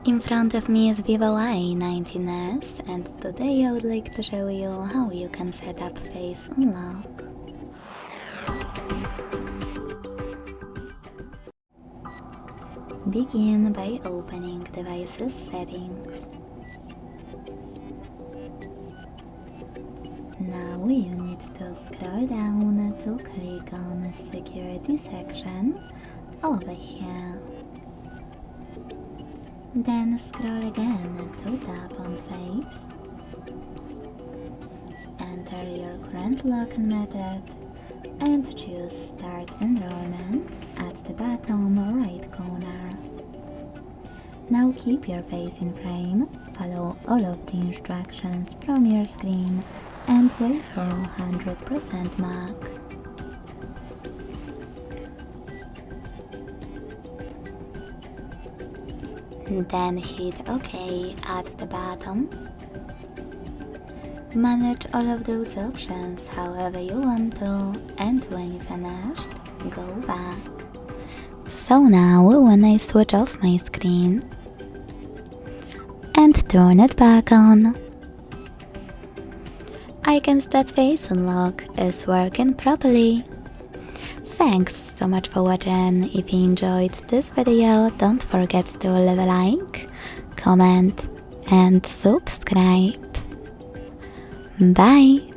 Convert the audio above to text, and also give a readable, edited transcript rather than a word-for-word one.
In front of me is VIVO Y19s, and today I would like to show you how you can set up face unlock. Begin by opening devices settings. Now you need to scroll down to click on security section over here. Then scroll again to tap on face. Enter your current login method and choose Start Enrollment at the bottom right corner. Now keep your face in frame, follow all of the instructions from your screen and wait for 100% mark. Then hit OK at the bottom. Manage all of those options however you want to, and when you finished, go back. So now when I switch off my screen and turn it back on, I can see that face unlock is working properly. Thanks so much for watching. If you enjoyed this video, don't forget to leave a like, comment and subscribe. Bye!